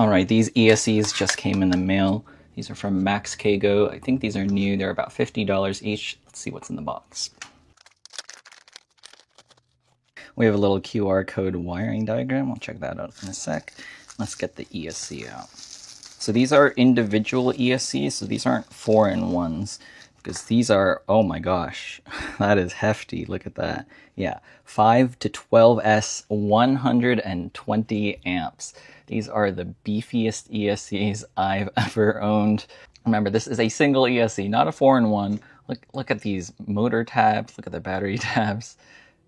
Alright, these ESCs just came in the mail. These are from MAXKGO. I think these are new. They're about $50 each. Let's see what's in the box. We have a little QR code wiring diagram. We'll check that out in a sec. Let's get the ESC out. So these are individual ESCs, so these aren't 4-in-1s, because these are, oh my gosh, that is hefty. Look at that. Yeah, 5 to 12S, 120 amps. These are the beefiest ESCs I've ever owned. Remember, this is a single ESC, not a 4-in-1. Look at these motor tabs. Look at the battery tabs.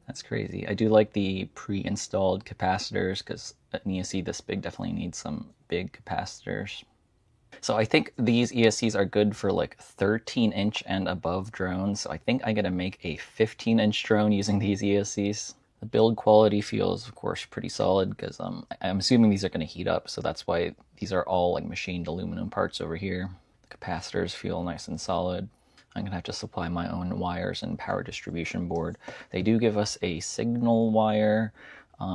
That's crazy. I do like the pre-installed capacitors because an ESC this big definitely needs some big capacitors. So I think these ESCs are good for like 13-inch and above drones. So I think I'm going to make a 15-inch drone using these ESCs. The build quality feels, of course, pretty solid because I'm assuming these are going to heat up. So that's why these are all like machined aluminum parts over here. The capacitors feel nice and solid. I'm going to have to supply my own wires and power distribution board. They do give us a signal wire.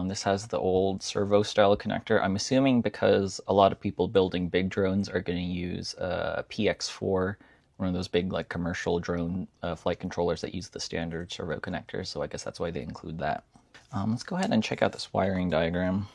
This has the old servo style connector. I'm assuming because a lot of people building big drones are going to use PX4, one of those big like commercial drone flight controllers that use the standard servo connector. So I guess that's why they include that. Let's go ahead and check out this wiring diagram.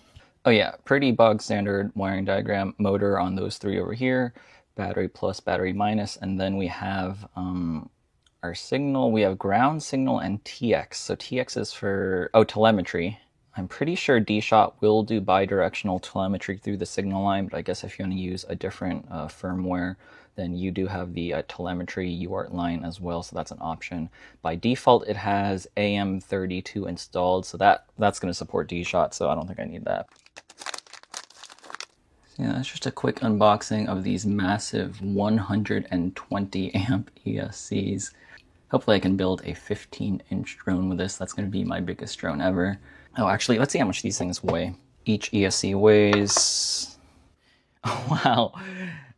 Oh yeah, pretty bog standard wiring diagram. Motor on those three over here. Battery plus, battery minus, and then we have our signal. We have ground signal and TX. So TX is for, oh, telemetry. I'm pretty sure Dshot will do bidirectional telemetry through the signal line, but I guess if you want to use a different firmware, then you do have the telemetry UART line as well, so that's an option. By default, it has AM32 installed, so that's going to support Dshot, so I don't think I need that. Yeah, that's just a quick unboxing of these massive 120 amp ESCs. Hopefully I can build a 15-inch drone with this. That's going to be my biggest drone ever. Oh, actually, let's see how much these things weigh. Each ESC weighs, oh, wow,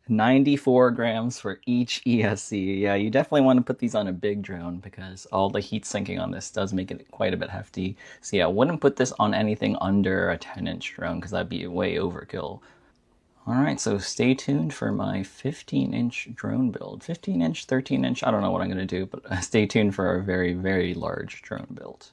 94 grams for each ESC. Yeah, you definitely want to put these on a big drone because all the heat sinking on this does make it quite a bit hefty. So yeah, I wouldn't put this on anything under a 10-inch drone because that'd be way overkill. Alright, so stay tuned for my 15-inch drone build. 15-inch, 13-inch, I don't know what I'm going to do, but stay tuned for a very, very large drone build.